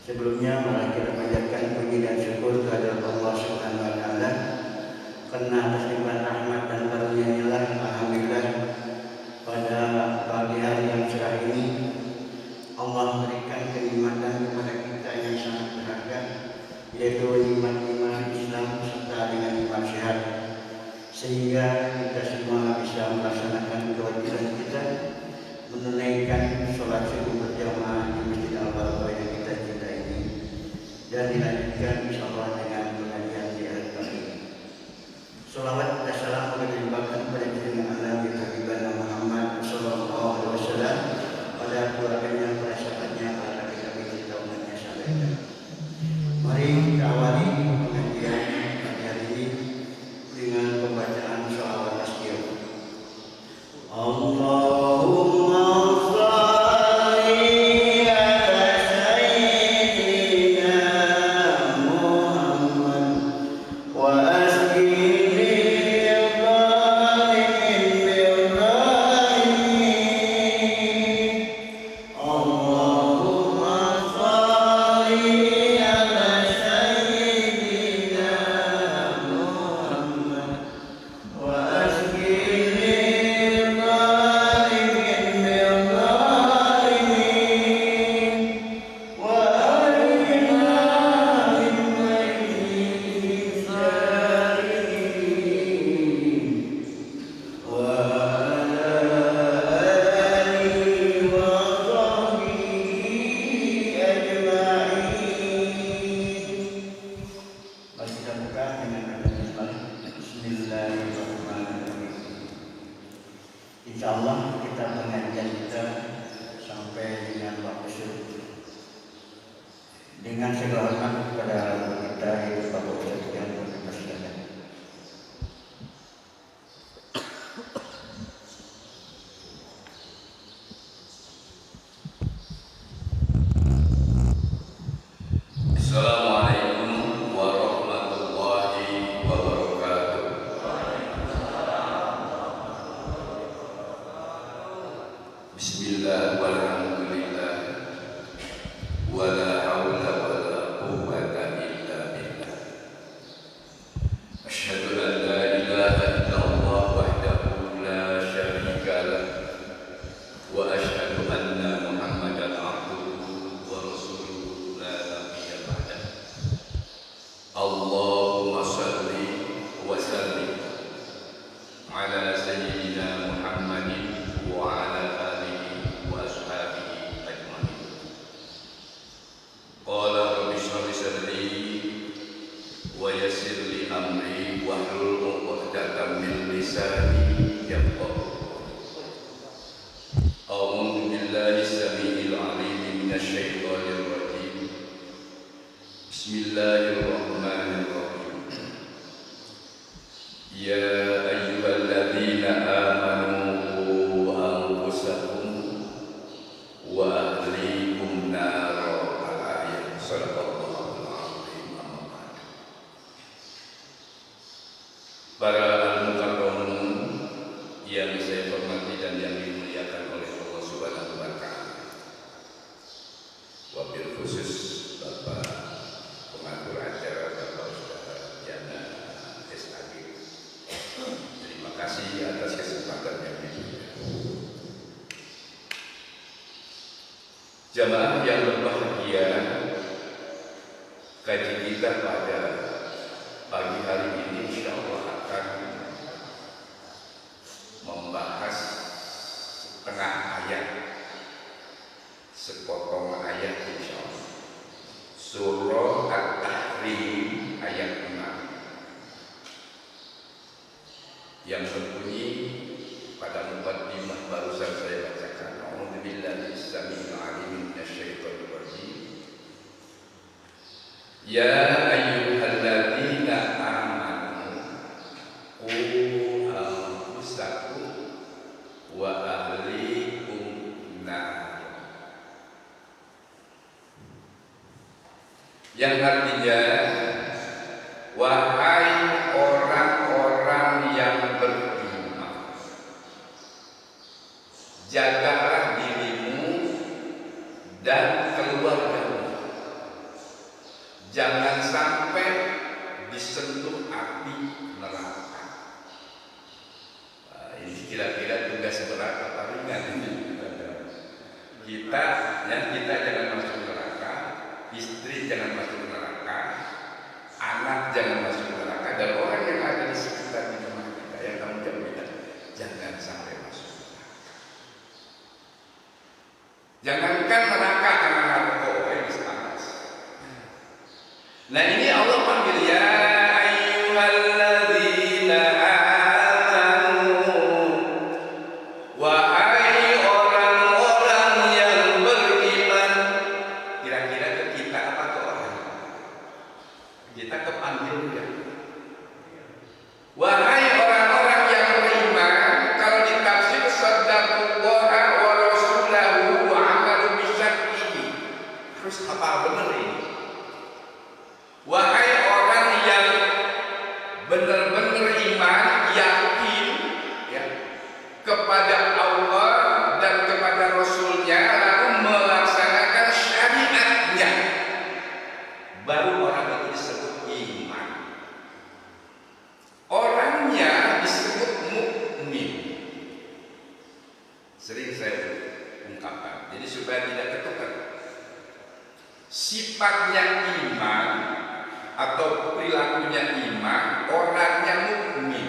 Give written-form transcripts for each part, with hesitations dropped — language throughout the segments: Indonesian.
Sebelumnya malah kita panjatkan puji dan syukur kehadirat Allah Subhanahu wa taala karena atas limpahan rahmat dan karunia-Nya lah alhamdulillah pada pagi hari yang cerah ini Allah berikan kenikmatan kepada kita yang sangat berharga, yaitu nikmat iman Islam serta dengan nikmat sehat, sehingga kita semua bisa melaksanakan kewajiban kita menunaikan sholat subuh berjamaah di Masjid Al-Barokah yang kita cintai ini, dan dilanjutkan insyaallah dengan pengajian di akhir kali. Salawat dan salam dilimpahkan kepada junjungan Nabi Habibana Muhammad sallallahu alaihi wasallam, pada keluarganya, para sahabatnya, para nabi-nabi serta umatnya sampai. Mari kita awali pengajian pagi hari ini dengan pembacaan sholawat tasbih. Allahumma insyaallah kita pengajian kita sampai dengan waktu subuh. Dengan segala hormat kepada kita yaitu Bapak Ustaz yang berkenan. Assalamualaikum warahmatullahi wabarakatuh. Bismillah walhamdulillah wala haula wala quwwata illa billah. Asyhadu an la ilaha illallah wahdahu la syarika lah wa asyhadu anna Muhammadan abduhu wa rasuluhu la nabiyya ba'dah. Allahumma shalli wa sallim ala sayyidina Muhammadin wa ala alihi wa ashabihi ajmain. Qala rabbi shrah li sadri wa yassir li amri wahlul 'uqdatam min lisani yafqahu. A'udzu billahi samii'il 'aliim minasy syaithaanir rajiim. Bismillahirrahmanirrahim. Ya ayyuhalladzina amanu qu anfusakum wa ahlikum naro al-ayat. Shadaqallahul azim. Para al-mukarramun yang saya hormati dan yang dimuliakan oleh Allah Subhanahu wa taala, wabil khusus Bapak pengatur acara Bapak Ustaz Jana SAG. Terima kasih atas kesempatan yang diberikan. Jamaah yang berbahagia, kaji kita pada pagi hari ini insyaallah akan membahas setengah ayat, sepotong ayat insyaallah. Surah At-Tahrim ayat 6 yang berbunyi pada muqaddimah barusan saya bacakan. A'udzubillahi samii'il 'aliim minasyaitonir rajim. Ya ayyuhalladzina amanu qu anfusakum wa ahlikum nar. Yang artinya, wahai orang-orang yang beriman, jagalah dirimu dan keluargamu jangan masuk neraka, anak jangan masuk neraka, dan orang yang ada di sekitar di rumah kita yang tanggung jawab kita jangan sampai masuk neraka. Jangankan neraka karena narkoba yang bisa panas. Nah ini Allah panggil ya ayyuhalladzina amanu, wahai orang-orang yang beriman. Kira-kira ke kita apa ke orang? Kita kepanggil ya. Wahai orang-orang yang beriman, kalau ditafsir sadaqallaha wa rasulahu wa amalu bisyar'ihi. Harus apa benar ini? Wahai orang yang benar-benar iman, yakin ya, kepada Allah dan kepada Rasulnya, lalu melaksanakan syariatnya, baru orang itu disebut iman. Orangnya disebut mukmin. Sering saya ungkapkan, jadi supaya tidak ketukar. Sifatnya iman atau perilakunya iman, orangnya mukmin.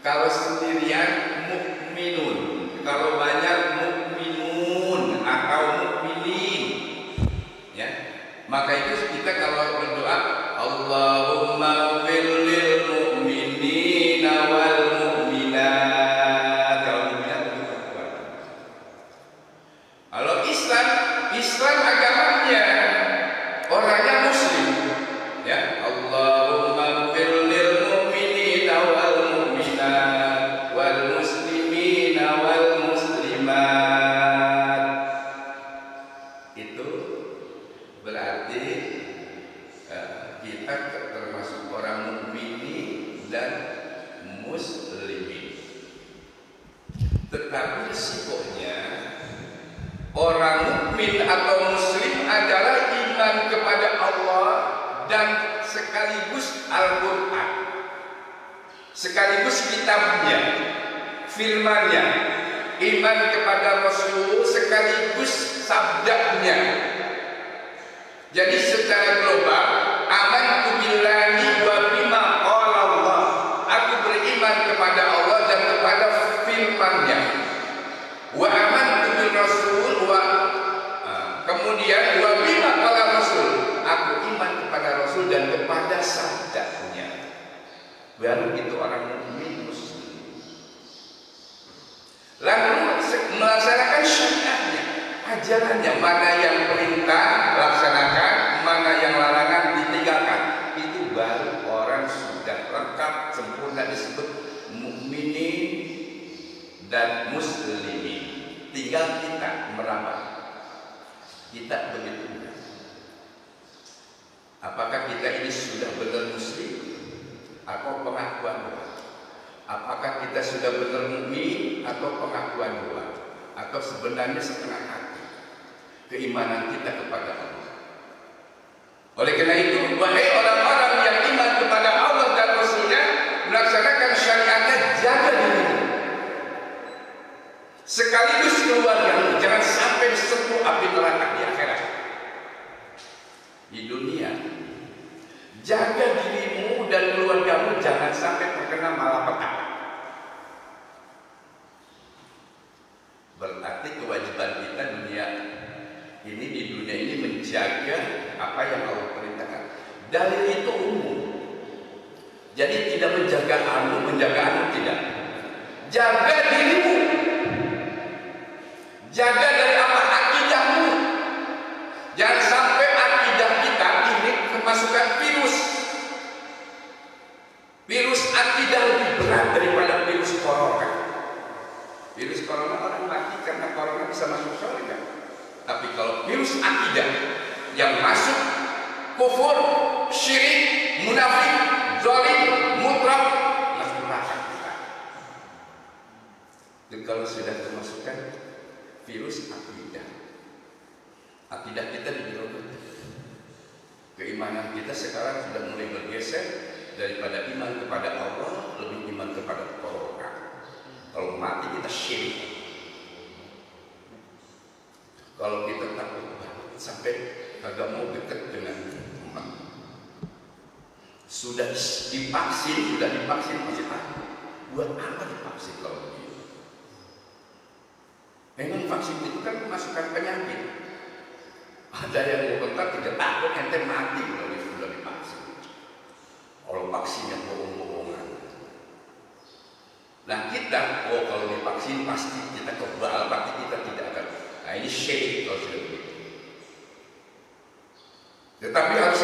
Kalau sendirian mukminun, kalau banyak mukminun atau mukminin, ya. Maka itu kita kalau berdoa, Allahumma ighfir lil mu'minina wal mu'minat. Kalau mu'minat itu berkuat. Kalau Islam agamanya orangnya muslim. Ya, Allahumma ighfir lil mu'minina wal mu'minat wal muslimina wal muslimat. Itu berarti kita termasuk orang mukminin dan muslimin. Tetapi resikonya orang mukmin atau muslim adalah iman kepada Allah dan sekaligus Al-Quran, sekaligus kitabnya, firmannya, iman kepada Rasul sekaligus sabdanya. Jadi secara global, amantu billahi wa bima qala Allah, aku beriman kepada Allah dan kepada firman-Nya. Wa amantu bil Rasul wa kemudian wa bima qala Rasul, aku iman kepada Rasul dan kepada sabdanya. Baru itu orang mukmin muslim. Lalu melaksanakan syariatnya, ajarannya, mana yang perintah laksanakan, mana yang larangan ditinggalkan. Itu baru orang sudah lengkap sempurna disebut mukminin dan muslimin. Tinggal kita merapat. Kita begitu. Apakah kita ini sudah benar muslim atau pengakuan doa? Apakah kita sudah benar mukmin atau pengakuan doa? Atau sebenarnya setengah hati keimanan kita kepada Allah? Oleh karena itu, wahai orang-orang yang iman kepada Allah dan Rasulnya, melaksanakan syariatnya, jaga dirimu sekaligus keluargamu, jangan sampai disentuh api neraka di akhirat. Di dunia, jaga dirimu dan keluargamu jangan sampai terkena malapetaka. Berarti kewajiban kita di dunia ini menjaga apa yang Allah perintahkan. Dalil itu umum. Jadi tidak menjaga anu tidak. Jaga dirimu. Jaga dari apa? Akidahmu. Jangan sampai akidah kita ini kemasukan virus. Virus akidah lebih berat daripada virus corona. Virus corona orang mati karena corona bisa masuk surga. Tapi kalau virus akidah yang masuk kufur, syirik, munafik, zalim, mutraf, masuk neraka kita. Dan kalau sudah kemasukan virus akidah kita dibilang keimanan kita sekarang sudah mulai bergeser daripada iman kepada Allah lebih iman kepada orang. Kalau mati kita syirik. Kalau kita takut sampai kagak mau dekat dengan sudah divaksin masih takut. Buat apa divaksin kalau begitu? Memang vaksin itu kan memasukkan penyakit. Ada yang mau kontak tidak takut ente mati kalau sudah divaksin. Kalau vaksin yang bohong-bohongan. Nah kita, kalau divaksin pasti kita kebal, pasti kita tidak akan. Nah ini shade kalau sudah begitu. Tetapi harus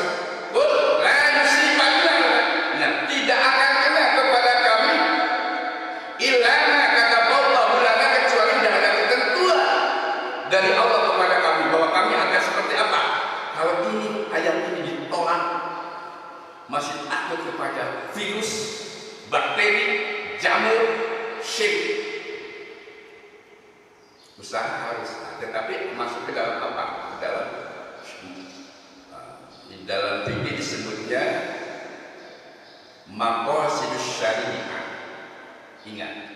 tidak akan kena kepada kami ilana kata Allah lana kecuali tidak ada ketentuan dari Allah kepada kami bahwa kami akan seperti apa. Kalau ini ayat ini ditolak, masih takut kepada virus, bakteri, jamur, syirk. Usaha harus, tetapi masuk ke dalam apa? Di dalam fikih disebutnya maqasidus syariah. Ingat,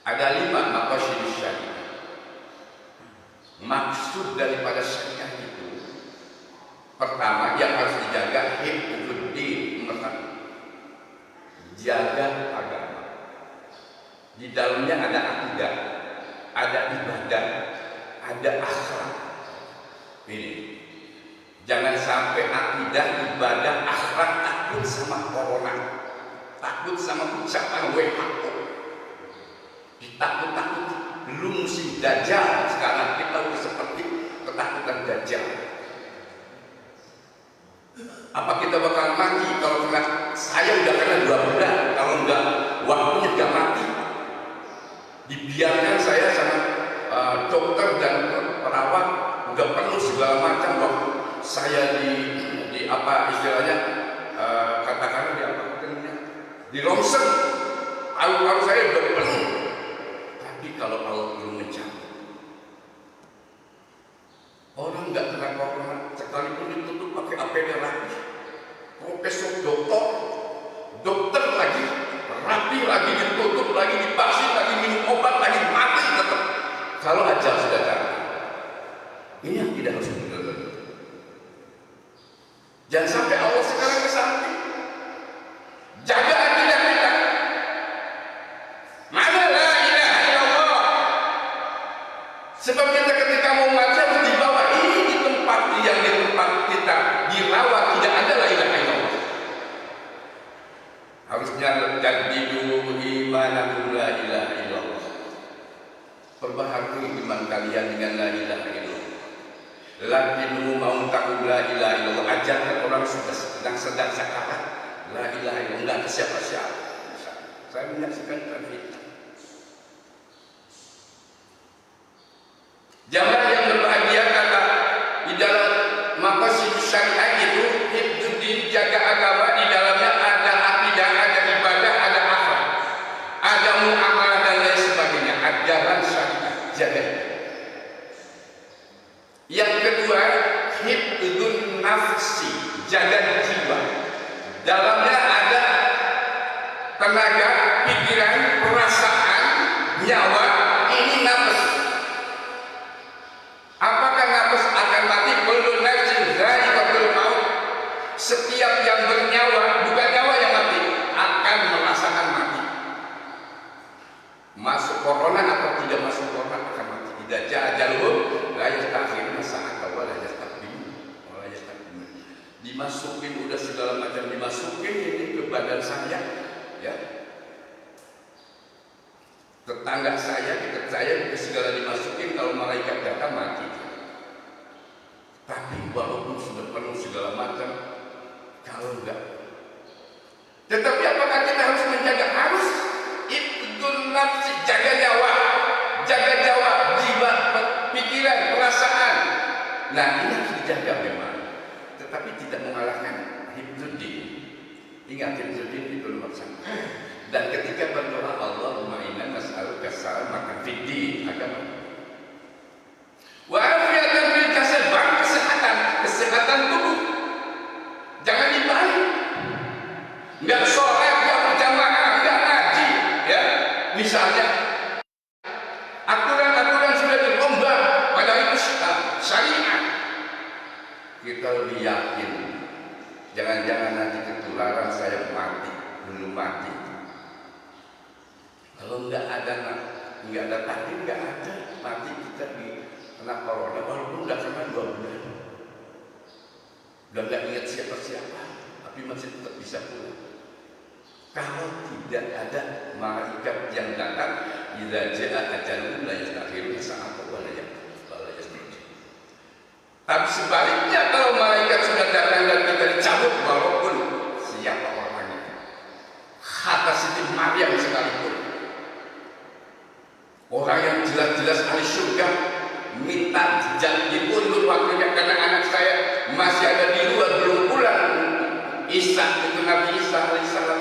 ada 5 maqasidus syariah. Maksud daripada syariah itu, pertama yang harus dijaga hifdzuddin, jaga agama. Di dalamnya ada akidah, ada ibadah, ada akhlak. Ini jangan sampai akidah, ibadah, akhlak takut sama corona, takut sama ucapan WHO, ditakut-takut. Belum musim dajjal sekarang kita udah seperti ketakutan dajjal. Apa kita bakal mati kalau kena? Saya udah kena 2 bulan, kalau enggak waktunya enggak mati. Dibiarkan saya sama dokter dan perawat udah penuh segala macam waktu saya di apa istilahnya katakanlah di apa namanya di ronsen, paru-paru saya udah penuh. Tapi kalau Allah belum mencabut, orang nggak kena corona sekalipun ditutup pakai APD rapi, profesor dokter lagi rapi lagi, ditutup lagi, divaksin lagi, minum obat lagi, mati tetap. Kalau ajal sudah datang, ini yang tidak harus dilakukan. Jangan sampai Allah sekarang ke samping. Jaga akidah kita. Mana la ilaha illallah. Sebab kita ketika mau mati harus dibawa ini di tempat yang di tempat kita dirawat tidak ada la ilaha illallah. Harusnya jadidu imanakum la ilaha illallah. Perbaharui iman kalian dengan la ilaha illallah. Lakinu mau takut la ilaha illallah. Ajarkan orang sudah sedang sakarat la ilaha illallah, enggak ke siapa-siapa. Saya menyaksikan tadi jamaah yang berbahagia kata di dalam maqasid syariah itu hifdzuddin, jaga agama. Di dalamnya ada akidah, ada ibadah, ada akhlak, ada muamalah dan lain sebagainya. Ajaran syariah jaga. Yang kedua, hifdzun nafsi, jaga jiwa. Dalamnya ada tenaga, pikiran, perasaan, nyawa. Ini nafas. Apakah nafas akan mati? Kullu nafsin dha'iqatul maut. Setiap yang bernyawa, bukan nyawa yang mati, akan merasakan mati. Masuk corona atau tidak masuk corona akan mati. Tidak jajalun la yastakhiruna sa'atan wa la yastaqdimun. Dimasukin udah segala macam, dimasukin ini ke badan saya, ya. Tetangga saya, dekat saya, segala dimasukin. Kalau malaikat datang mati. Tapi walaupun sudah penuh segala macam, kalau enggak, tetapi apakah kita harus menjaga? Harus. Ibdun nafsi, jaga nyawa, jiwa, pikiran, perasaan. Nah ini harus dijaga memang, tetapi tidak mengalahkan hifdzuddin. Ingat, hifdzuddin itu nomor 1. Dan ketika berdoa Allahumma inna nas'aluka salamatan fid din, agama, wa afiatan fil jasad, kesehatan tubuh. Jangan dibalik. Enggak sholat, enggak berjamaah, enggak ngaji, ya. Misalnya aturan-aturan sudah dirombak, padahal itu syariat. Kita lebih yakin Jangan-jangan nanti ketularan saya mati, belum mati. Kalau nggak ada takdir, nggak ada mati kita di kena corona, walaupun udah kena 2 bulan, udah nggak ingat siapa-siapa, tapi masih tetap bisa pulang. Kalau tidak ada malaikat yang datang, idza jaa ajalun la yastakhiruna sa'atan wa la yastaqdimun. Tapi sebaliknya, kalau malaikat sudah datang dan kita dicabut, walaupun siapa orangnya, kata Siti Maryam sekalipun, orang yang jelas-jelas ahli surga, minta diundur waktunya karena anak saya masih ada di luar, belum pulang. Isa itu Nabi Isa alaihissalam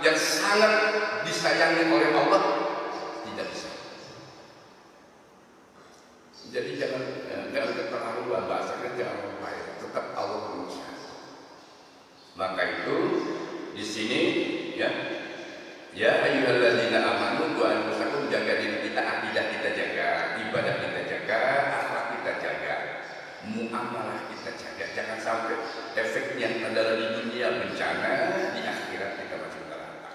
yang sangat disayangi oleh Allah, tidak bisa. Jadi jangan keterlaluan, bahasanya jangan lupa, tetap Allah manusia. Maka itu di sini ya ayyuhalladzina amanu wa anfusakum, jaga diri kita, akidah kita jaga, ibadah kita jaga, akhlak kita jaga, muamalah kita jaga. Jangan sampai efeknya adalah di dunia bencana, di akhirat kita masuk neraka.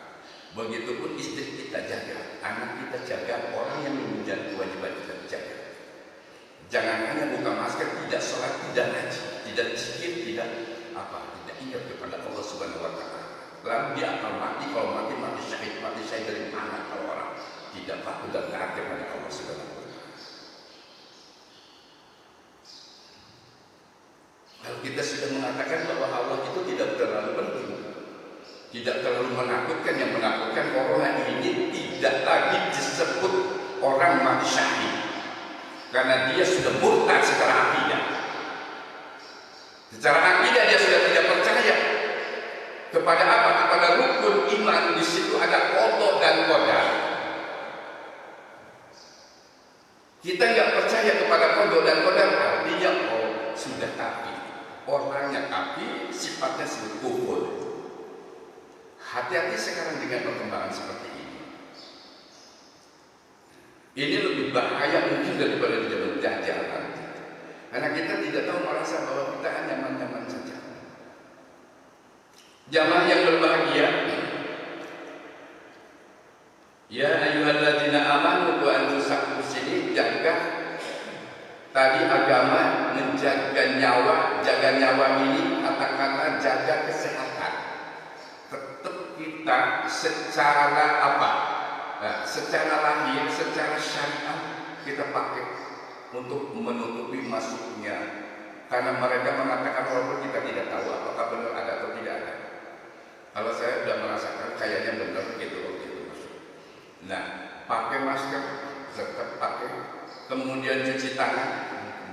Begitupun istri kita jaga, anak kita jaga, orang yang menunjukkan kewajiban kita jaga. Jangan hanya buka masker, tidak sholat, tidak ngaji, tidak zikir, tidak ingat kepada Allah Subhanahu wa Ta'ala. Lalu dia akan mati, kalau mati syahid dari mana kalau orang tidak patuh dan taat kepada Allah Subhanahu wa Ta'ala. Kalau kita sudah mengatakan bahwa Allah itu tidak terlalu penting, tidak terlalu menakutkan, yang menakutkan corona ini tidak lagi disebut orang mati syahid, karena dia sudah murtad secara akidah. Secara akidah dia sudah tidak percaya kepada apa? Kepada rukun iman. Di situ ada qada dan qadar. Kita nggak percaya kepada qada dan qadar, artinya sudah kafir. Orangnya kafir, sifatnya sudah kufur. Hati-hati sekarang dengan perkembangan seperti ini. Ini lebih bahaya mungkin daripada di zaman Dajjal nanti. Karena kita tidak tahu, merasa bahwa kita nyaman-nyaman saja. Jamaah yang berbahagia, ya ayyuhalladzina amanu wa anfusakum, sini jaga tadi agama, menjaga nyawa. Jaga nyawa ini katakanlah jaga kesehatan. Tetap kita secara apa? Nah, secara lahir, secara syariat kita pakai untuk menutupi masuknya, karena mereka mengatakan walaupun kita tidak tahu apakah benar ada atau tidak ada. Kalau saya sudah merasakan kayaknya benar gitu masuk. Nah, pakai masker, tetap pakai, kemudian cuci tangan,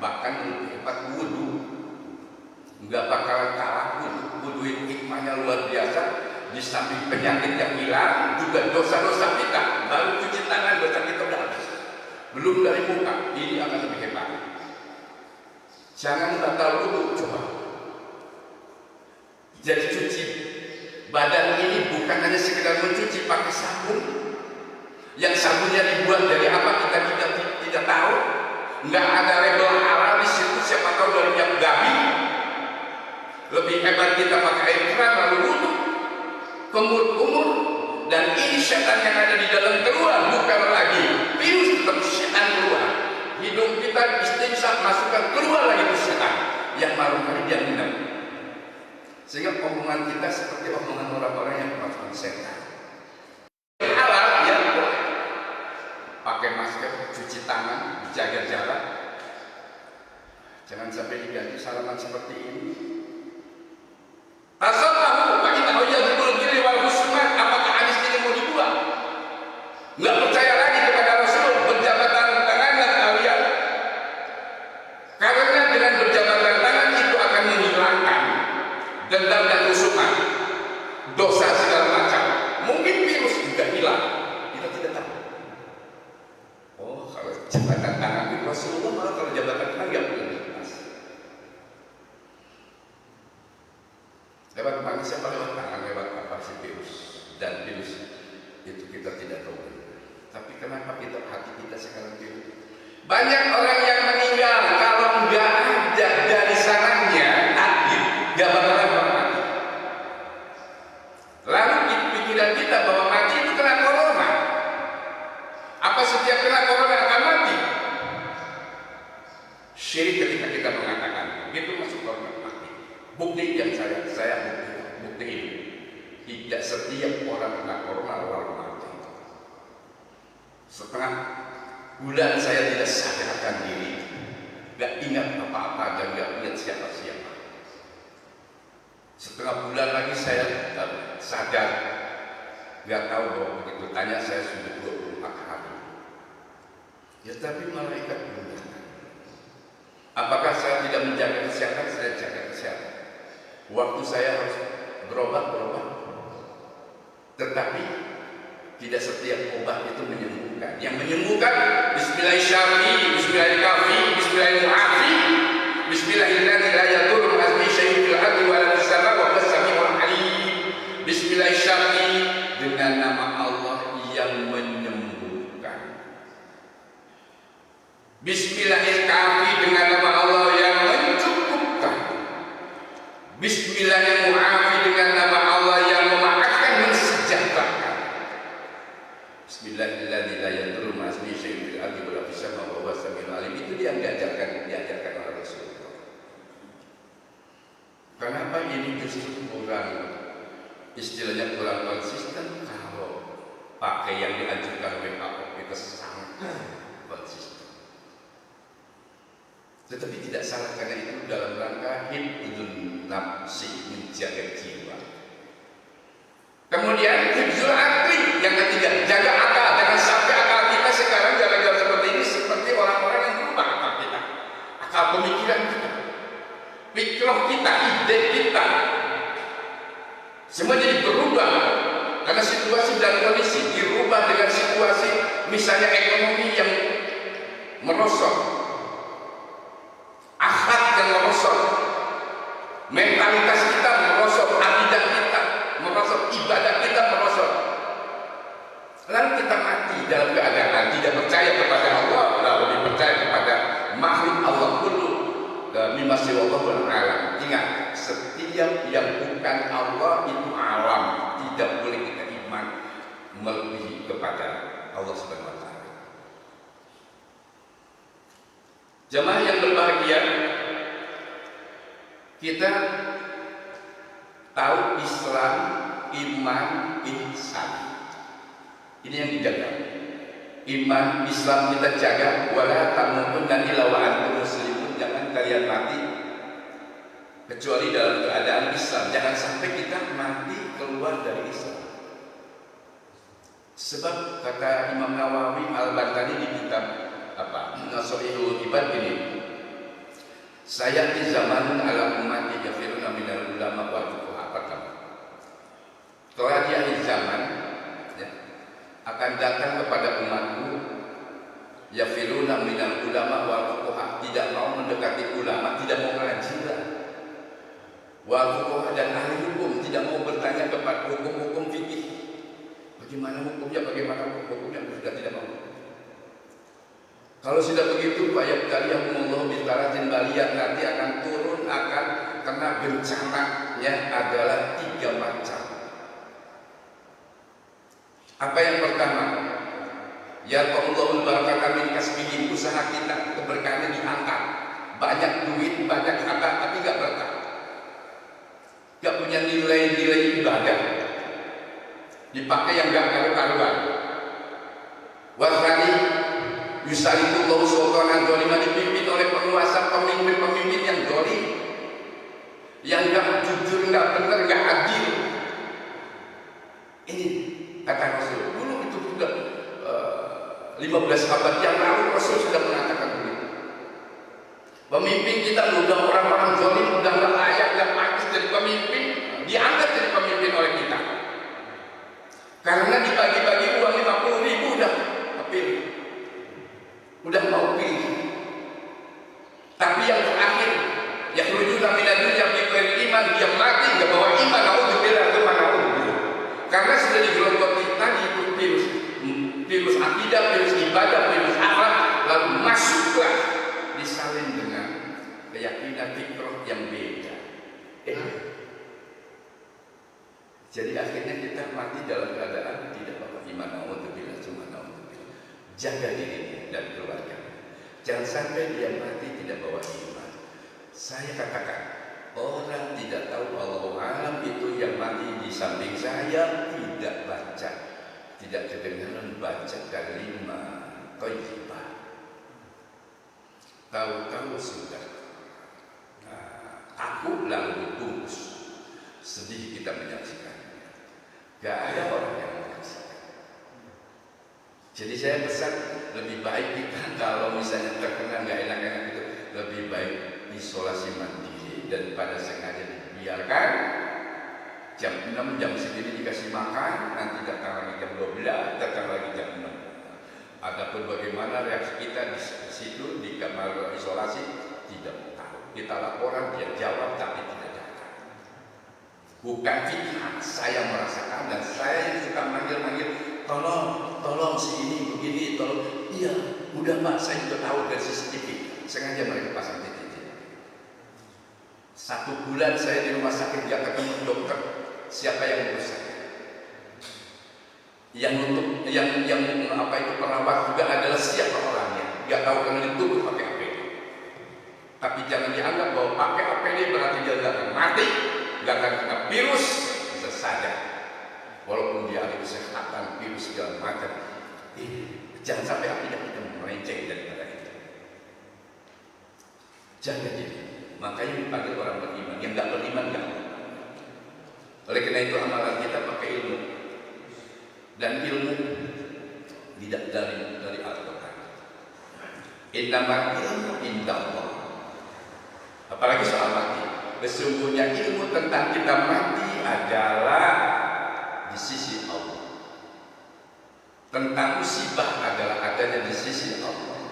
bahkan lebih hebat wudu, nggak bakalan kalah wudu itu hikmahnya luar biasa. Di samping penyakit yang hilang, juga dosa-dosa kita, baru cuci tangan dosa kita udah habis. Belum dari muka, ini akan lebih hebat. Jangan batal wudu, coba. Jadi cuci badan ini bukan hanya sekedar mencuci pakai sabun, yang sabunnya dibuat dari apa kita tidak tahu. Nggak ada label halal di situ, siapa tahu dari minyak gabi. Lebih hebat kita pakai air keran lalu wudu, kumur-kumur, dan ini setan yang ada di dalam keluar, bukan lagi virus, tetap setan keluar. Hidung kita bisa masukkan keluar lagi itu setan yang malam hari dia minum. Sehingga omongan kita seperti omongan orang-orang yang kemasukan setan. Halal ya boleh. Pakai masker, cuci tangan, jaga jarak. Jangan sampai diganti salaman seperti ini. Tasabahu fa innahu yadhurul birri wal husna. Apakah hadis ini mau dibuang? Enggak percaya lagi kepada Rasul, berjabatan tangan dan kalian. Karena dengan berjabatan tangan itu akan menghilangkan dendam dan husuman, dosa segala macam. Mungkin virus juga hilang, kita tidak tahu. Oh, kalau jabatan tangan itu Rasulullah, malah kalau jabatan tangan nggak boleh dilepas. Lewat mana? Siapa lewat tangan, lewat apa sih virus? Dan virus itu kita tidak tahu. Tapi kenapa hati kita sekarang virus? Banyak orang yang meninggal kalau nggak ada dari sananya takdir, nggak bakalan mati. Bukti yang saya bukti ini. Tidak setiap orang normal mati. Setengah bulan saya tidak sadarkan diri, gak ingat apa-apa dan gak ingat siapa-siapa. Setengah bulan lagi saya sadar, gak tahu bahwa begitu tanya saya sudah 24 hari. Ya tapi malaikat bilang, apakah saya tidak menjaga kesehatan? Saya jaga kesehatan. Waktu saya harus berobat. Tetapi tidak setiap obat itu menyembuhkan. Yang menyembuhkan Bismillahirrahmanirrahim, Bismillahirrahmanirrahim, Bismillahirrahmanirrahim, Bismillahirrahmanirrahim, Bismillahirrahmanirrahim, dengan nama Allah yang menyembuhkan. Bismillahirrahmanirrahim, dengan nama Allah yang mencukupkan. Bismillahirrahmanirrahim, dengan nama Allah yang memaafkan, mensejahterakan. Bismillahirrahmanirrahim, itu dia yang diajarkan oleh Rasulullah. Kenapa ini justru kurang, istilahnya kurang konsisten? Kalau pakai yang diajarkan oleh Pak kita sangat konsisten. Tetapi tidak salah karena itu dalam rangka hifdzun nafsi, menjaga jiwa. Kemudian hifdzul akli yang ketiga, jaga akal. Jangan sampai akal kita sekarang gara-gara seperti ini seperti orang-orang yang berubah akal kita, akal pemikiran kita, pikiran kita, ide kita, semua jadi berubah karena situasi dan kondisi dirubah dengan situasi, misalnya ekonomi yang merosot, akhlak yang merosot, mentalitas kita merosot, akidah kita merosot, ibadah kita merosot. Lalu kita mati dalam keadaan tidak percaya kepada Allah, lalu lebih percaya kepada makhluk Allah dulu. Mimma siwallahu alam. Ingat, setiap yang bukan Allah itu alam. Tidak boleh kita iman melebihi kepada Allah Subhanahu wa taala. Jemaah yang berbahagia, kita tahu Islam, iman, ihsan. Ini yang dijaga. Iman, Islam kita jaga. Wala tamutunna illa wa antum muslimun. Jangan kalian mati kecuali dalam keadaan Islam. Jangan sampai kita mati keluar dari Islam. Sebab kata Imam Nawawi Al-Bantani di kitab Nashihul Ibad ini, saya di zaman ala ummati yafiruna minal ulama wa fuqaha. Telah di akhir zaman akan datang kepada umatku yafiruna minal ulama wa fuqaha, tidak mau mendekati ulama, tidak mau mengaji, wa fuqaha, dan ahli hukum, tidak mau bertanya kepada hukum-hukum fikih. Bagaimana hukumnya, sudah tidak mau. Kalau sudah begitu, Pak Yabtaliyahumullah bitaratin baliyat, nanti akan turun, akan kena bencananya adalah 3 macam. Apa yang pertama? Ya Allahul barakah min kasbihi, usaha kita keberkahannya diangkat, banyak duit, banyak harta, tapi nggak berkah, nggak punya nilai-nilai ibadah, dipakai yang nggak karu-karuan. Wasani yusalitullahu sultanan dzaliman, dipimpin oleh penguasa, pemimpin yang zalim, yang nggak jujur, nggak benar, nggak adil. Ini kata Rasul. Dulu itu sudah 15 abad yang lalu Rasul sudah mengatakan begitu. Pemimpin kita udah orang-orang zalim, udah nggak layak, nggak pantas jadi pemimpin, diangkat jadi pemimpin oleh kita. Karena dibagi-bagi uang 50.000 udah kepilih, udah mau pilih. Tapi yang terakhir, yang rujuna minadun yang diberi iman, dia mati nggak bawa iman, naudzubillah, karena sudah digerogoti tadi itu virus akidah, virus ibadah, virus akhlak, lalu masuklah disalin dengan keyakinan fikrah yang beda. Jadi akhirnya kita mati dalam keadaan tidak bawa iman, naudzubillah, cuma naudzubillah. Jaga diri dan keluarga. Jangan sampai dia mati tidak bawa iman. Saya katakan, orang tidak saya tidak baca, tidak kedengaran baca kalimat thayyibah. Tahu-tahu sudah takut lalu dibungkus. Sedih kita menyaksikannya. Gak ada orang yang menyaksikan. Jadi saya pesan lebih baik kita kalau misalnya terkena nggak enak-enak itu lebih baik isolasi mandiri daripada sengaja dibiarkan jam 6 jam segini dikasih makan, nanti datang lagi jam 12, datang lagi jam 6. Adapun bagaimana reaksi kita di situ di kamar isolasi tidak tahu. Kita laporan dia jawab tapi tidak datang. Bukan fitnah, saya merasakan dan saya yang suka manggil-manggil, tolong si ini begini, tolong. Iya, udah Pak, saya juga tahu dari CCTV. Sengaja mereka pasang titik. 1 bulan saya di rumah sakit gak ketemu dokter. Siapa yang ngurus saya? Yang apa itu perawat juga adalah siapa orangnya? Gak tahu karena itu pakai APD. Tapi jangan dianggap bahwa pakai APD berarti dia gak akan mati, gak akan kena virus, bisa saja. Walaupun dia ahli kesehatan, virus segala macam. Jangan sampai akhirnya kita melenceng daripada itu. Jangan jadi. Makanya dipanggil orang beriman. Yang gak beriman gak. Oleh karena itu amalan kita pakai ilmu. Dan ilmu tidak dari Al-Quran. Innamal ilmu indallah. Apalagi soal mati. Sesungguhnya ilmu tentang kita mati adalah di sisi Allah. Tentang musibah adalah adanya di sisi Allah.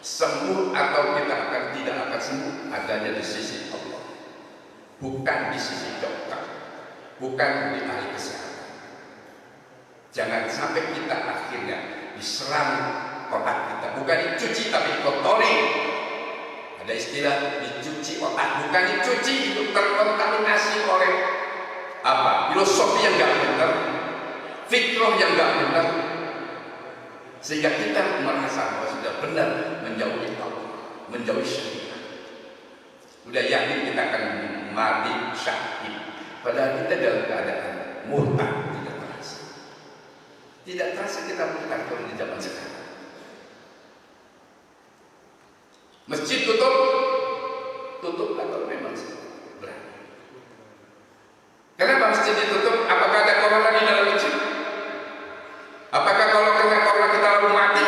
Sembuh atau kita tidak akan sembuh adanya di sisi Allah. Bukan di sisi dokter. Bukan di ahli kesehatan. Jangan sampai kita akhirnya diserang otak kita. Bukan dicuci tapi dikotori. Ada istilah dicuci otak, bukan dicuci, itu terkontaminasi oleh apa? Filosofi yang gak benar, fikrah yang gak benar, sehingga kita merasa bahwa sudah benar menjauhi Allah, menjauhi syariat. Udah yakin kita akan mati syahid, padahal kita dalam keadaan murtad, tidak terasa. Tidak terasa kita murtad kalau di zaman sekarang. Masjid tutup kalau memang berani. Kenapa masjid ditutup? Apakah ada corona di dalam masjid? Apakah kalau kena corona kita lalu mati?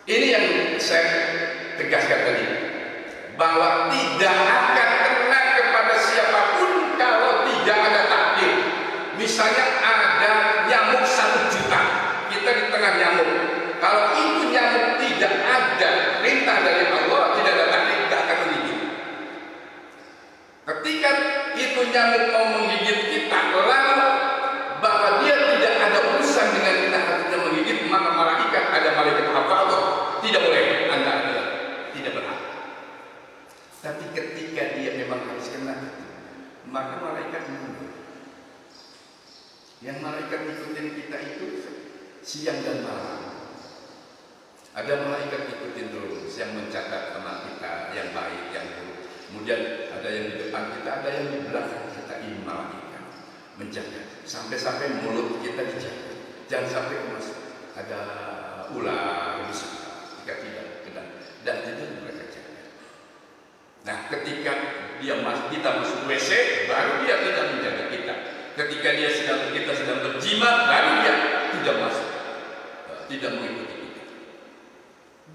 Ini yang saya tegaskan tadi, bahwa tidak akan kena kepada siapapun kalau tidak ada takdir. Misalnya ada nyamuk 1 juta, kita di tengah nyamuk. Kalau itu nyamuk tidak ada perintah dari Allah, tidak ada takdir, tidak akan menggigit. Ketika itu nyamuk mau menggigit kita, lalu bahwa dia tidak ada urusan dengan kita harusnya menggigit, maka malaikat ada malaikat hafadzah, tidak boleh Anda adalah tidak berhak. Tapi ketika dia memang harus kena, maka malaikat mundur. Yang malaikat ikutin kita itu siang dan malam. Ada malaikat ikutin terus yang mencatat amal kita yang baik, yang buruk. Kemudian ada yang di depan kita, ada yang di belakang kita. Ini malaikat menjaga sampai mulut kita dijaga. Jangan sampai ada ular besar. Jika tidak kena dan tidak mereka jaga. Nah, ketika kita masuk WC, baru dia tidak menjaga kita. Ketika kita sedang berjima, baru dia tidak masuk, tidak mengikuti kita.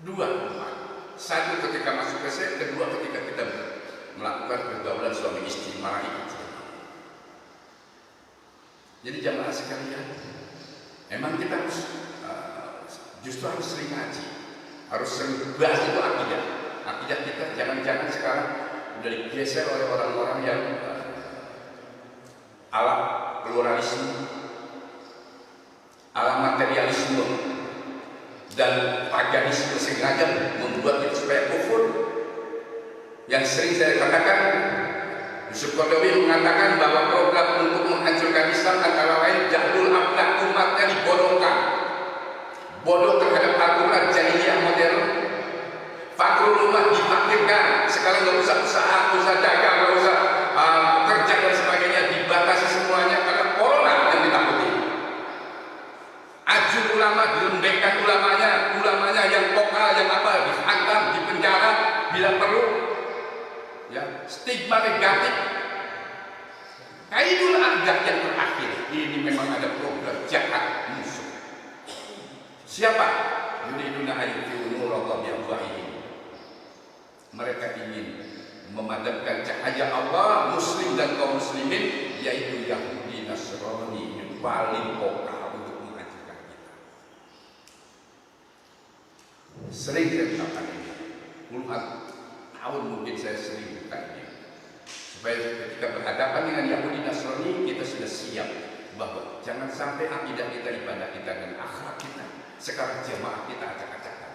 2 tempat. 1 ketika masuk WC, 2 ketika kita melakukan pergaulan suami istri, malaikat. Jadi jamaah sekalian, memang kita harus justru harus sering ngaji, harus sering bahas itu akidah. Akidah kita jangan-jangan sekarang sudah digeser oleh orang-orang yang ala pluralisme, ala materialisme, dan paganisme sengaja membuat itu supaya kufur. Yang sering saya katakan, Yusuf Qaradawi mengatakan bahwa program untuk menghancurkan Islam antara lain jahlul akhlak, umatnya dibodohkan, bodoh terhadap Al-Quran, jahiliyah modern, fakrul umat difakirkan. Sekarang nggak usah usaha dagang, nggak usah kerja dan sebagainya, dibatasi semuanya. ya, stigma negatif. Kaidul Adab yang terakhir ini memang ada program jahat musuh. Siapa? Yuriduna ayyutiu nurallah biafwahihim. Mereka ingin memadamkan cahaya Allah, Muslim dan kaum muslimin, yaitu Yahudi Nasrani yang paling pokok untuk menghancurkan kita. Sering saya katakan ini, puluhan tahun mungkin saya sering buka ini, supaya ketika berhadapan dengan Yahudi Nasrani kita sudah siap bahwa jangan sampai akidah kita, ibadah kita, dan akhlak kita sekarang jamaah kita acak-acakan.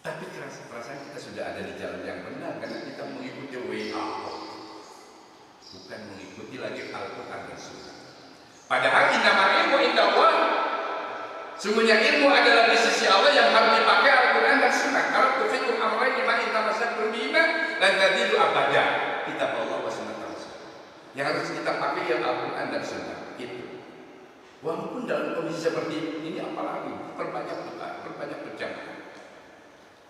Tapi perasaan kita sudah ada di jalan yang benar karena kita mengikuti WA, bukan mengikuti lagi Al-Quran dan Sunnah. Padahal innamal ilmu indallah, sungguhnya ilmu adalah di sisi Allah yang harus dipakai Al-Quran dan Sunnah. Kalau tufiqul amrayn lima intamasakul bima dan tadilu abada, kitab Allah wa sunnah Rasul. Yang harus kita pakai yang Al-Quran dan Sunnah itu. Walaupun dalam kondisi seperti ini, apalagi perbanyak doa, perbanyak berjamaah.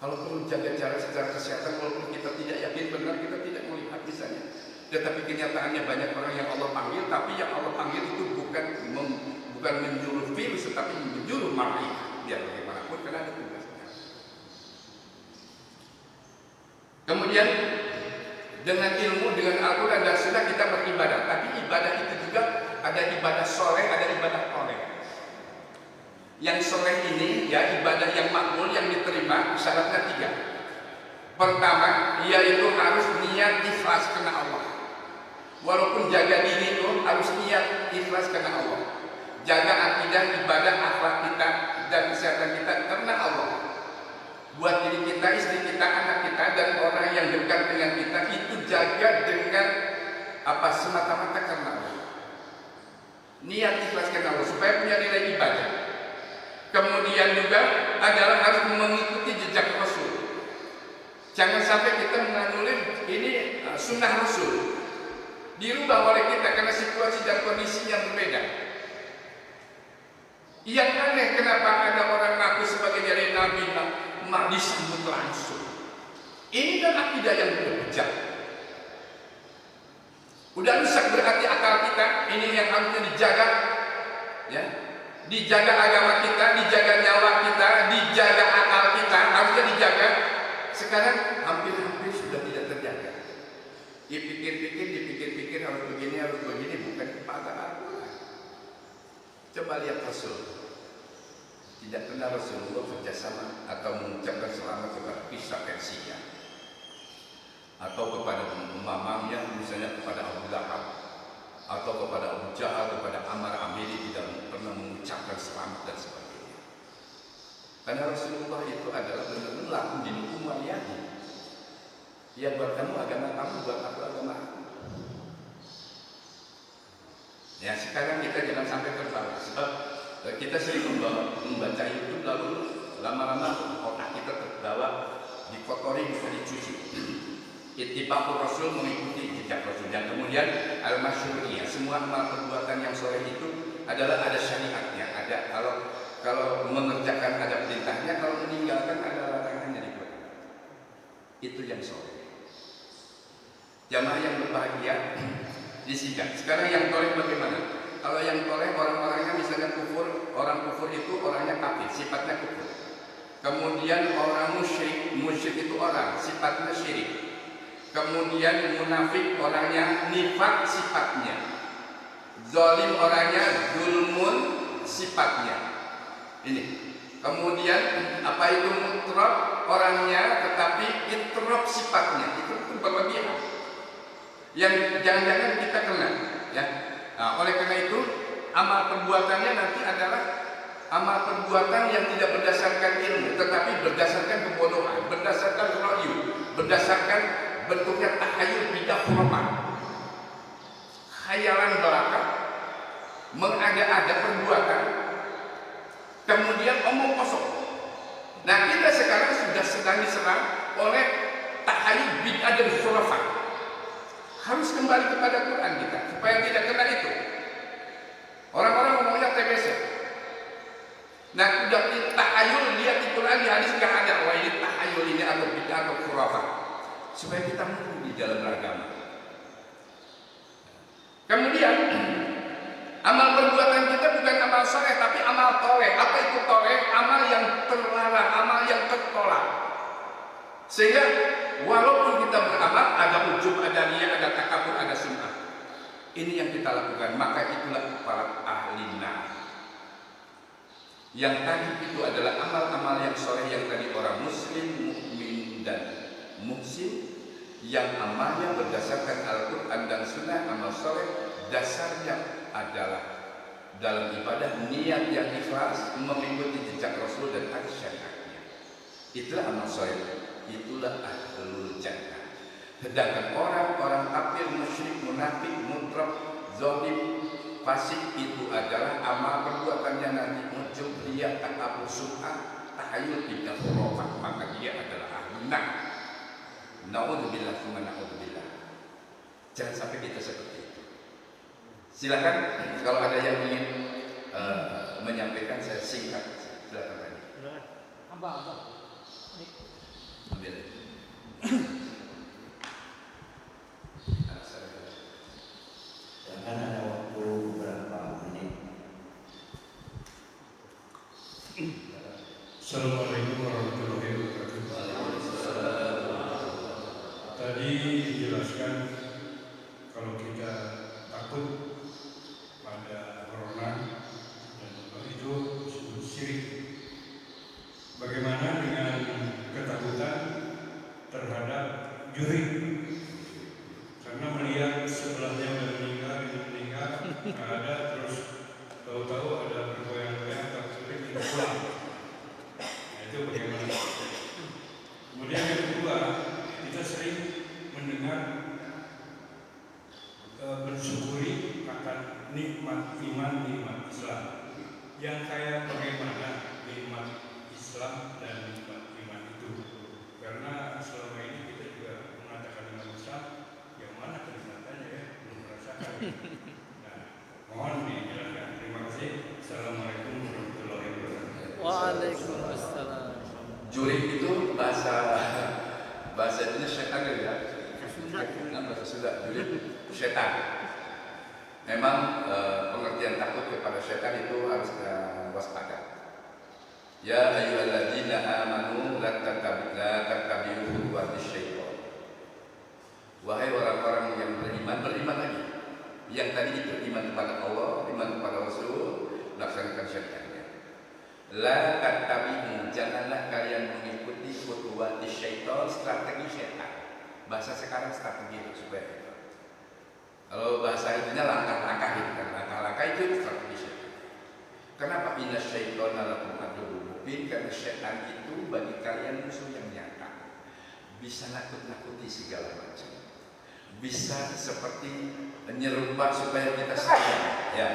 Kalau perlu jaga jarak secara kesehatan, walaupun kita tidak yakin benar, kita tidak melihat misalnya. Tetapi kenyataannya banyak orang yang Allah panggil, tapi yang Allah panggil itu bukan menyuruh virus, tetapi menyuruh malaikat. Biar bagaimanapun karena ada tugasnya. Kemudian dengan ilmu, dengan Al-Quran dan Sunnah kita beribadah. Tapi ibadah itu juga ada ibadah soleh, ada ibadah toleh. Yang soleh ini ya ibadah yang makbul, yang diterima, syaratnya 3. Pertama, yaitu harus niat ikhlas karena Allah. Walaupun jaga diri itu harus niat ikhlas karena Allah. Jaga akidah, ibadah, akhlak kita dan kesehatan kita karena Allah. Buat diri kita, istri kita, anak kita, dan orang yang dekat dengan kita itu jaga dengan semata-mata karena Allah. Niat ikhlas karena Allah supaya punya nilai ibadah. Kemudian juga adalah harus mengikuti jejak Rasul. Jangan sampai kita menganulir ini sunnah Rasul, dirubah oleh kita karena situasi dan kondisi yang berbeda. Yang aneh, kenapa ada orang ngaku sebagai dari Nabi malah disambut langsung. Ini kan akidah yang berbeda. Udah rusak berarti akal kita. Ini yang harusnya dijaga, ya. Dijaga agama kita, dijaga nyawa kita, dijaga akal kita, harusnya dijaga. Sekarang hampir-hampir sudah tidak terjaga. Dipikir-pikir harus begini, bukan kepada Al-Quran. Coba lihat Rasul. Tidak pernah Rasulullah kerjasama atau mengucapkan selamat kepada Isa Persia atau kepada mamangnya, misalnya kepada Abu Lahab, atau kepada Abu Jahal, kepada Ammar Amiri, tidak pernah mengucapkan selamat dan sebagainya. Karena Rasulullah itu adalah benar-benar lakum dinukum waliyadi. Ya, buat kamu agama kamu, buat aku agama aku. Ya, sekarang kita jangan sampai terbawa, sebab kita sering membaca YouTube, lalu lama-lama otak kita terbawa, dikotori, bisa dicuci. Ittibaur Rasul, mengikuti jejak Rasul. Dan kemudian al-masyru'iyah, semua amal perbuatan yang soleh itu adalah ada syariatnya. Ada kalau mengerjakan ada perintahnya, kalau meninggalkan ada larangannya di Quran. Itu yang soleh. Jamaah yang berbahagia disikat. Sekarang yang toleh bagaimana? Kalau yang toleh orang-orangnya misalnya kufur, orang kufur itu orangnya kafir, sifatnya kufur. Kemudian orang musyrik itu orang, sifatnya syirik. Kemudian munafik orangnya nifak, sifatnya zalim, orangnya zulmun, sifatnya ini. Kemudian apa itu mutrab, orangnya tetapi itrab, sifatnya itu berlebihan yang jangan-jangan kita kena, ya. Nah, oleh karena itu amal perbuatannya nanti adalah amal perbuatan yang tidak berdasarkan ilmu, tetapi berdasarkan kebodohan, berdasarkan ra'yu, berdasarkan bentuknya takhayul, bidah khurafat, khayalan belaka, mengada-ada perbuatan, kemudian omong kosong. Nah, kita sekarang sudah sedang diserang oleh takhayul, bidah dan khurafat. Harus kembali kepada Quran kita supaya tidak kena itu. Orang-orang ngomongnya TBC. Nah, udah takhayul, lihat di Quran, di hadis nggak ada. Wah, ini takhayul ini atau bidah atau khurafat. supaya kita mampu di dalam beragama. Kemudian amal perbuatan kita bukan amal soleh, tapi amal toleh. Apa itu toleh? Amal yang terlarang, amal yang tertolak. Sehingga walaupun kita beramal, ada ujub, ada riya, ada takabur, ada sum'ah. Ini yang kita lakukan, maka itulah para ahli nar. Yang tadi itu adalah amal-amal yang soleh yang tadi orang muslim, mukmin dan muhsin, yang amalnya berdasarkan Al-Quran dan Sunnah. Amal soleh dasarnya adalah dalam ibadah niat yang ikhlas, mengikuti jejak Rasul dan hadis syariatnya. Itulah amal soleh, itulah ahlul jannah. Sedangkan orang-orang kafir, musyrik, munafik, mutraf, zalim, fasik itu adalah amal perbuatannya nanti muncul dia takabur, sum'ah, tahayul, tidak khurafat, maka dia adalah ahlun nar. Naudzubillah, summa naudzubillah. Jangan sampai kita seperti itu. Silakan kalau ada yang ingin menyampaikan, saya singkat. Silakan tanya. Ambil. Silakan, ada waktu berapa menit. Assalamualaikum warahmatullahi wabarakatuh. Tadi dijelaskan kalau kita takut pada corona dan itu disebut syirik. Bagaimana dengan ketakutan terhadap jurik? Karena melihat sebelahnya udah meninggal, nggak ada, terus tahu-tahu ada bergoyang-goyang, takut jurik itu pulang. Nah, itu bagaimana? Kemudian yang kedua, kita sering mendengar bersyukuri akan nikmat iman, nikmat Islam. Yang kayak bagaimana nikmat Islam dan nikmat iman itu? Karena selama ini kita juga mengatakan nikmat Islam, yang mana kenikmatannya ya belum merasakan. Nah, mohon dijelaskan. Terima kasih. Assalamualaikum warahmatullahi wabarakatuh. Waalaikumsalam. Jurik itu bahasa Indonesia setan ya. Bahasa Sunda, jurik setan. Memang pengertian takut kepada setan itu harus waspada. Ya ayyuhalladzina amanu la tattabi'u khutuwatis syaitan. Wahai orang-orang yang beriman lagi. Yang tadi itu iman kepada Allah, iman kepada Rasul, laksanakan syariatnya. La tattabi'u, janganlah kalian mengikuti khutuwatis syaitan, strategi setan. Bahasa sekarang strategi itu supaya itu. Kalau bahasa itunya langkah-langkah itu kan, langkah-langkah itu strategi setan. Kenapa inna syaitana lakum aduwwun mubin? Karena setan itu bagi kalian musuh yang nyata. Bisa nakut-nakuti segala macam. Bisa seperti nyerupa supaya kita sayang. Ya,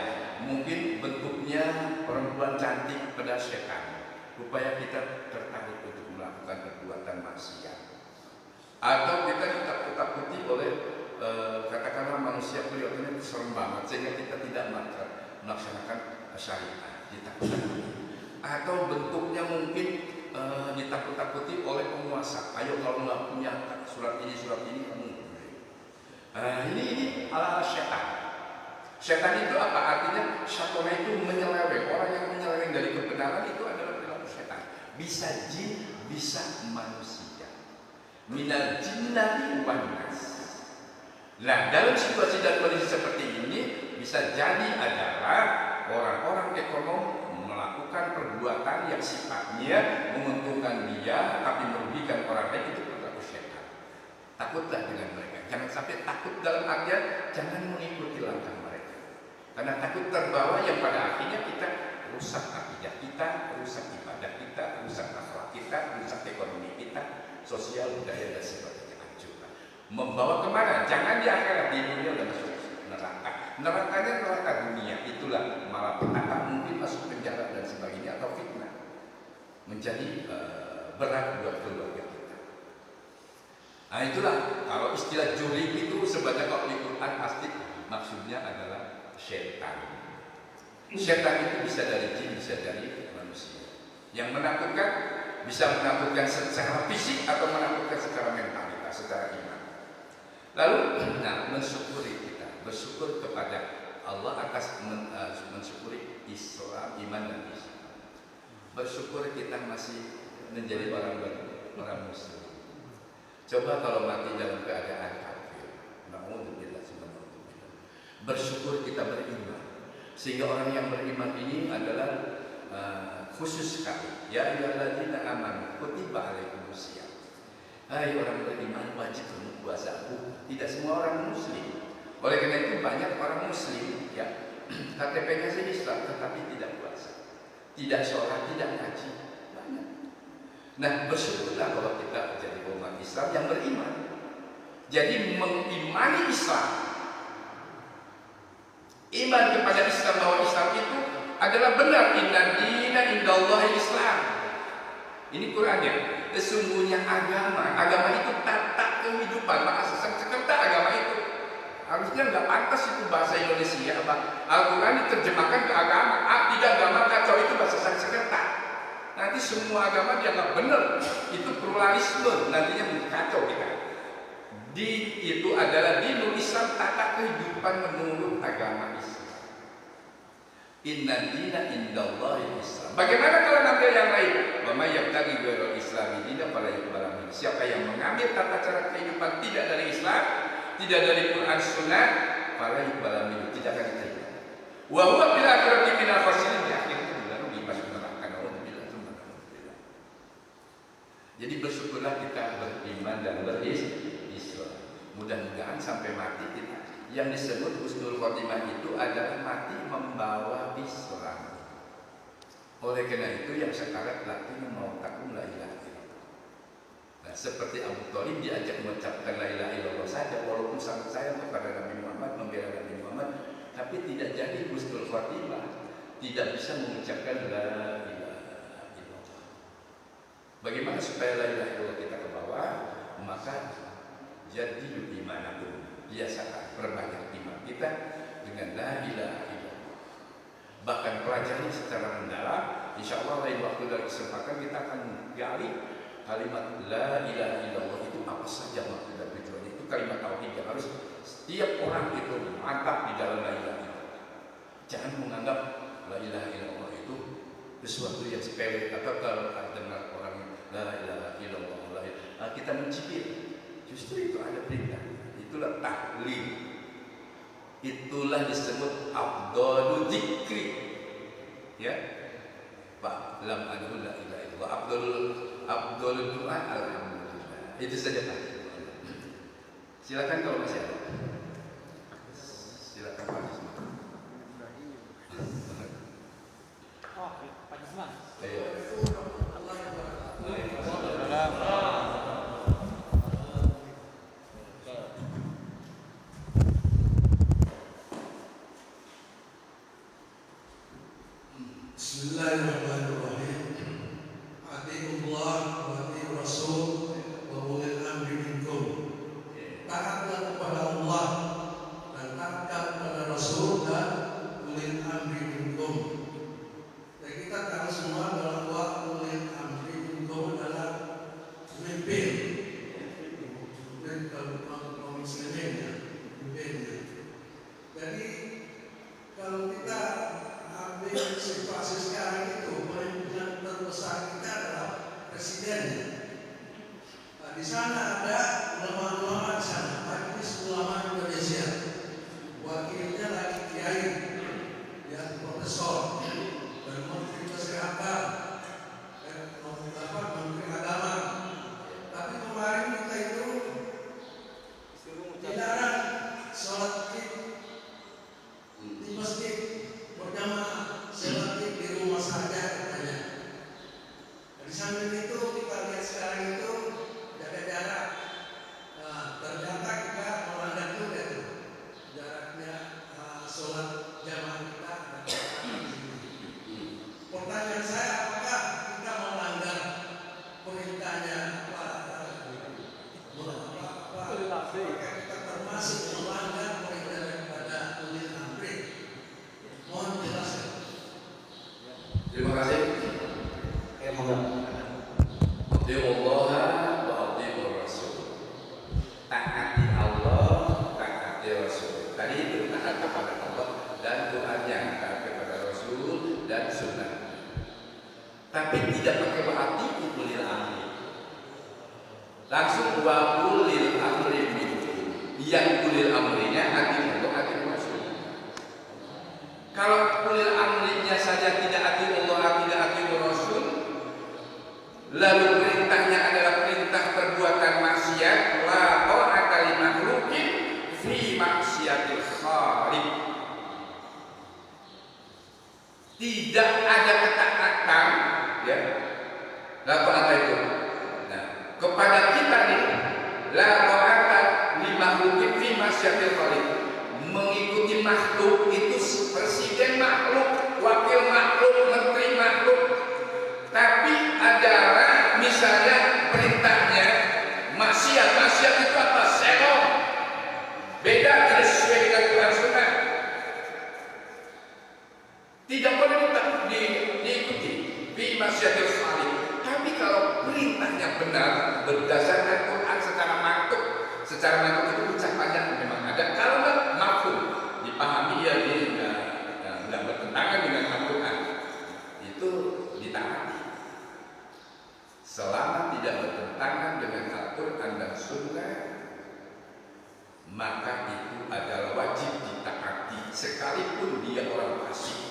mungkin bentuknya perempuan cantik pada setan, supaya kita tertarik untuk melakukan perbuatan maksiat. Atau kita ditakut-takuti oleh katakanlah manusia kelihatannya serem banget sehingga kita tidak melaksanakan syariat, ditakut-takuti. Atau bentuknya mungkin ditakut-takuti oleh penguasa. Ayo kalau nggak punya surat ini kamu. Ini ala setan. Setan itu apa artinya? Syaitan itu menyeleweng. Orang yang menyeleweng dari kebenaran itu adalah perilaku setan. Bisa jin, bisa manusia. Minal jinnati wan nas. Nah, dalam situasi dan kondisi seperti ini bisa jadi adalah orang-orang ekonom melakukan perbuatan yang sifatnya menguntungkan dia tapi merugikan orang lain, itu perilaku setan. Takutlah dengan mereka. Jangan sampai takut dalam artian jangan mengikuti langkah mereka. Karena takut terbawa yang pada akhirnya kita rusak akidah kita, rusak ibadah kita, rusak akhlak kita, rusak ekonomi kita, sosial, budaya dan sebagainya hancur. Membawa kemana? Jangan di akhirat, di dunia udah masuk neraka. Nerakanya neraka dunia, itulah malapetaka, mungkin masuk penjara dan sebagainya atau fitnah. Menjadi berat buat keluarga kita. Nah itulah kalau istilah jurik itu sebenarnya kalau di Quran pasti maksudnya adalah setan. Setan itu bisa dari jin, bisa dari manusia. Yang menakutkan bisa menakutkan secara fisik atau menakutkan secara mentalitas, secara Lalu, mensyukuri kita, bersyukur kepada Allah atas mensyukuri Islam, iman dan Islam. Bersyukur kita masih menjadi orang Muslim. Coba kalau mati dalam keadaan kafir, na'udzubillah. Bersyukur kita beriman, sehingga orang yang beriman ini adalah khusus sekali. Ya ayyuhalladzina amanu kutiba alaikumusiyam. Hai orang beriman, wajib kamu puasa. Tidak semua orang Muslim. Oleh karena itu banyak orang Muslim, ya, KTP-nya sih Islam, tetapi tidak puasa, tidak sholat, tidak ngaji, banyak. Nah, bersyukurlah bahwa kita jadi umat Islam yang beriman. Jadi mengimani Islam, iman kepada Islam, bahwa Islam itu adalah benar. Inna dina indallahi Islam. Ini Qurannya. Sesungguhnya agama itu tata kehidupan. Maka sekerta agama itu harusnya nggak pantas itu bahasa Indonesia. Al-Quran diterjemahkan ke agama. Tidak agama kacau itu bahasa Sanskerta. Nanti semua agama dianggap benar. Itu pluralisme. Nantinya kacau kita. Itu adalah dinul Islam, tata kehidupan menurut agama Islam. Inna dina indallahi Islam. Bagaimana kalau nanti yang lain? Wa may yabtaghi ghairal islami dinan fala yuqbal minhu. Siapa yang mengambil tata cara kehidupan tidak dari Islam, tidak dari Quran Sunnah, fala yuqbal minhu, tidak akan diterima. Wa huwa bil akhirati minal khasirin. Akhirnya juga rugi masuk neraka. Alhamdulillah. Jadi bersyukurlah kita beriman dan berislam. Mudah-mudahan sampai mati kita. Yang disebut husnul khotimah itu adalah mati membawa Islam. Oleh karena itu yang sekarat lakin mau takum la ilaha illallah. Nah, seperti Abu Thalib diajak mengucapkan la ilaha illallah saja, walaupun sangat sayang kepada Nabi Muhammad, membela Nabi Muhammad, tapi tidak jadi husnul khotimah, tidak bisa mengucapkan la ilaha illallah. Bagaimana supaya la ilaha illallah kita ke bawah? Maka jadi dimanapun biasakan perbanyak iman kita dengan la ilaha illallah. Bahkan pelajari secara mendalam. Insya Allah lain waktu dari kesempatan kita akan gali kalimat la ilaha illallah itu apa saja maksud dan tujuannya. Itu kalimat tauhid yang harus setiap orang itu mantap di dalam la ilaha illallah. Jangan menganggap la ilaha illallah itu sesuatu yang sepele. Atau kalau dengar orang la ilaha illallah kita mencibir. Justru itu ada perintah. Itulah tahlil. Itulah disebut afdhalul dzikri. Ya. Pak, lam anu la ilaha illallah. Afdhalul Quran alhamdulillah. Itu saja Pak. Silakan kalau masih ada. Silakan Pak Isma. Oh, Pak Isma. Ayo. Bismillahirrahmanirrahim. Atiullah wa atiur Rasul wa ulil amri minkum. Taatlah kepada Allah dan taatlah kepada Rasul dan ulil amri minkum. Dan kita tahu semua bahwa ulil amri minkum adalah pemimpin. Kaum muslimin ya, pemimpinnya. Jadi kalau kita ambil situasi sekarang itu, pemimpin terbesar kita adalah presidennya. Nah, di sana ada ulama-ulama di sana, Majelis Ulama Indonesia. Wakilnya lagi kiai, ya profesor, dan menteri kesehatan, dan menteri agama. Tapi kemarin kita itu dilarang sholat di masjid berjamaah, sholat di rumah saja katanya. Di samping itu kita lihat sekarang itu jaga jarak. Nah, ternyata kita melanggar juga itu jaraknya sholat jamaah kita. Pertanyaan saya, apakah kita melanggar perintahnya apakah kita termasuk melanggar perintah daripada ulil amri? Mohon jelaskan. Terima kasih. Atiullah wa atiur Rasul. Taati Allah Tapi tidak pakai berarti ulil amri. Langsung wa ulil amri minkum. Yang ulil amrinya atiullah atiur rasul. Kalau ulil amrinya saja tidak atiullah tidak atiur rasul, lalu perintahnya adalah perintah perbuatan maksiat, la ta'ata li makhluqin fi maksiatil khaliq. Tidak ada ketaatan, ya. La ta'ata itu. Nah, kepada kita nih, la ta'ata li makhluqin fi maksiatil khaliq. Mengikuti makhluk itu presiden makhluk, wakil makhluk, menteri makhluk. Tapi adalah misalnya perintahnya maksiat itu apa? Serong. Beda, tidak sesuai dengan Quran Sunnah. Tidak boleh diikuti. Bi maksiatil khaliq. Tapi kalau perintahnya benar berdasarkan Quran secara mantuk itu ucapannya memang ada. Kalau nggak mafhum, dipahami ya dia nggak bertentangan dengan Al-Quran, itu ditaati. Selama tidak bertentangan dengan Al-Quran dan Sunnah, maka itu adalah wajib ditaati sekalipun dia orang fasik.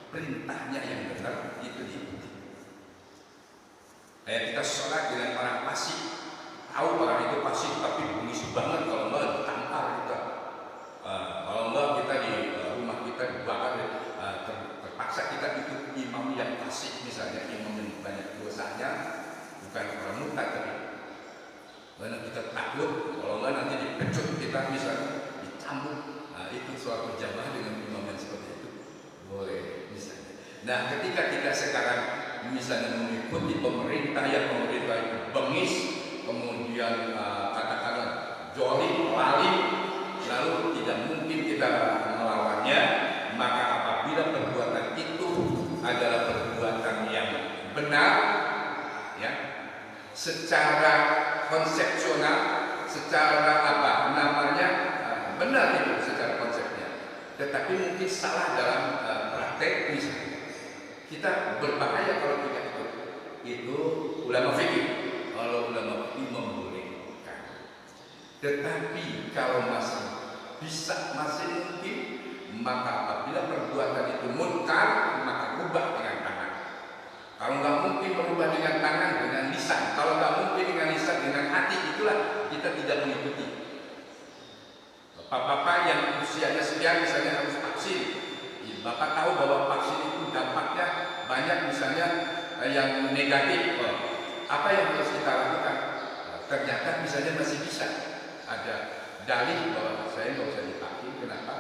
Perintahnya yang benar itu diikuti. Kayak kita sholat dengan orang fasik, tahu orang itu fasik tapi bengis banget, kalau enggak ditampar kita. Kalau enggak kita di rumah kita dibakar, terpaksa kita ikut imam yang fasik, misalnya imam yang banyak dosanya, bukan orang murtad tapi karena kita takut kalau enggak nanti dipecut kita, misalnya dicambuk. Itu suatu jamaah dengan imam yang seperti itu boleh misalnya. Nah, ketika kita sekarang misalnya mengikuti pemerintah yang pemerintah itu bengis, kemudian katakanlah jolim, lalim, lalu tidak mungkin kita melawannya, maka apabila perbuatan itu adalah perbuatan yang benar, ya, secara konsepsional, secara benar itu secara konsepnya, tetapi mungkin salah dalam praktek misalnya. Kita berbahaya kalau tidak itu ulama fikih. Kalau ulama fikih membolehkan, tetapi kalau masih mungkin, maka apabila perbuatan itu munkar, maka rubah dengan tangan. Kalau nggak mungkin merubah dengan tangan, dengan lisan. Kalau nggak mungkin dengan lisan, dengan hati, itulah kita tidak mengikuti. Bapak-bapak yang usianya sekian misalnya harus vaksin, bapak tahu bahwa vaksin itu dampaknya banyak, misalnya yang negatif. Apa yang harus kita lakukan? Ternyata misalnya masih bisa ada dalih bahwa saya nggak usah divaksin. Kenapa?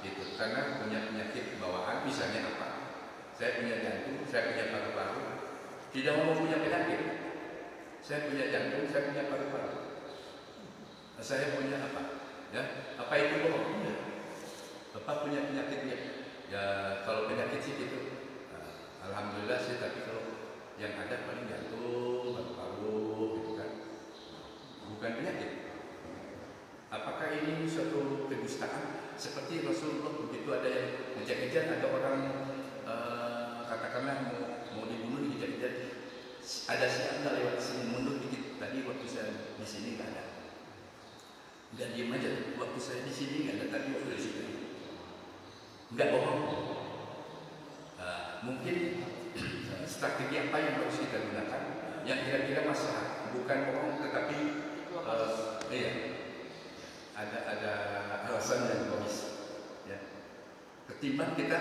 Itu karena punya penyakit bawaan, misalnya apa? Saya punya jantung, saya punya paru-paru. Tidak mau punya penyakit. Saya punya jantung, saya punya paru-paru. Saya punya apa? Ya, apa itu bohong? Ya. Bapak punya penyakitnya. Ya, kalau penyakit sih gitu. Alhamdulillah sih, tapi kalau yang ada paling jantung, paru-paru, gitu kan. Bukan penyakit. Apakah ini suatu kedustaan? Seperti Rasulullah begitu ada yang ngejar-ngejar, ada orang katakanlah mau dibunuh, dikejar-kejar. Ada siapa lewat sini, mundur dikit. Tadi waktu saya di sini nggak ada. Nggak diem aja. Waktu saya di sini nggak ada, tadi waktu di sini. Nggak bohong. Mungkin strategi apa yang harus kita gunakan? Yang kira-kira masalah, bukan bohong, tetapi iya, ada alasan yang logis. Ya. Ketimbang kita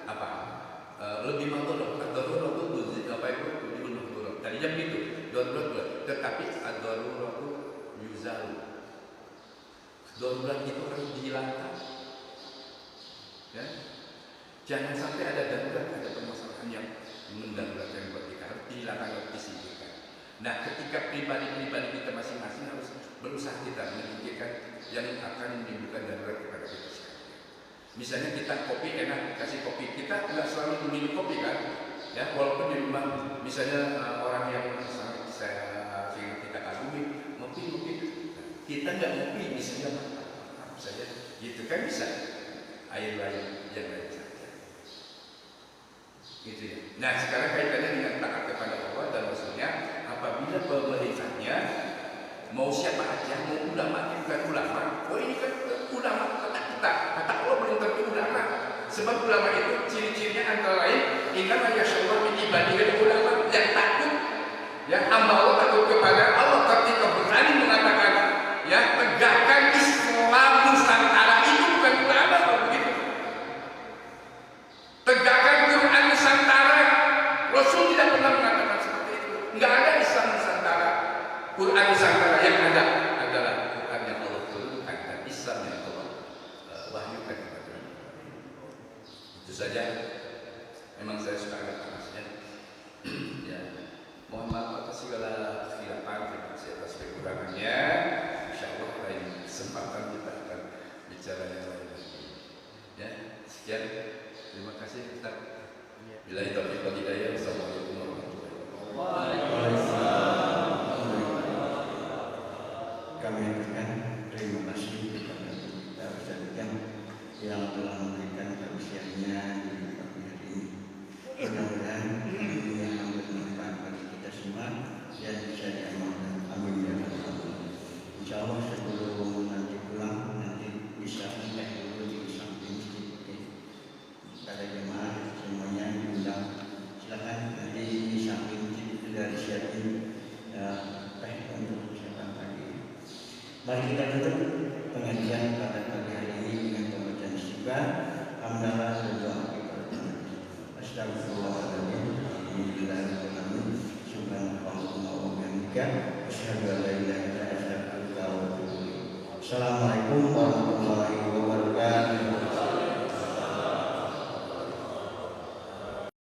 apa? Lebih mandor itu apa itu? Tadinya begitu, tetapi ad-daruratu yuzalu. Darurat itu harus dihilangkan. Ya. Jangan sampai ada darurat, ada permasalahan yang mendaruratkan buat kita, harus dihilangkan, harus disingkirkan. Nah, ketika pribadi-pribadi kita masing-masing harus berusaha kita menyingkirkan yang akan menimbulkan darurat kepada kita sekalian. Misalnya kita kopi enak, kasih kopi, kita nggak selalu minum kopi kan? Ya, walaupun di rumah misalnya orang yang sangat kita kagumi ngopi, kita nggak ngopi, misalnya apa saja, gitu kan bisa, air lain yang lain saja, gitu ya. Nah, sekarang kaitannya dengan taat Anda memberikannya mau siapa aja, mau ulama bukan ulama. Oh ini kan ulama kata kita, kata Allah belum tentu ulama. Sebab ulama itu ciri-cirinya antara lain innama yasyallahu min ibadihi ulama, yang takut, yang hamba Allah takut kepada Allah ketika berani mengatakan ya tegakkan Islam Nusantara itu bukan ulama begitu. Tegakkan Quran Nusantara, Rasul tidak pernah mengatakan seperti itu. Enggak ada Islam Nusantara. Quran Nusantara yang ada adalah Quran yang Allah turunkan dan Islam yang Allah wahyukan kepada kita. Itu saja. Memang saya suka agak panas ya. Ya. Mohon maaf atas segala khilafan, terima kasih atas kekurangannya. Insyaallah lain kesempatan kita akan bicara yang lain lagi. Ya, sekian. Terima kasih Ustaz. Billahi taufiq wal hidayah. Wassalamualaikum warahmatullahi wabarakatuh. Waalaikumsalam. Kami aturkan terima kasih kepada kita sekalian yang telah memberikan tausiahnya di pagi hari ini. Mudah-mudahan ini yang bermanfaat bagi kita semua dan bisa diamalkan. Amin ya rabbal alamin. Insyaallah sebelum nanti pulang nanti bisa teh dulu di samping masjid. Pada jemaah semuanya diundang. Silakan nanti di samping masjid sudah disiapin teh untuk siapa pagi. Mari kita tutup pengajian pada pagi hari ini dengan pembacaan istighfar, hamdalah dan doa kepada Tuhan. Astagfirullahaladzim. Alhamdulillahirrahmanirrahim. Subhanallahumma wa bihamdika asyhadu an la ilaha illa anta astaghfiruka wa atubu ilaik. Assalamualaikum warahmatullahi wabarakatuh.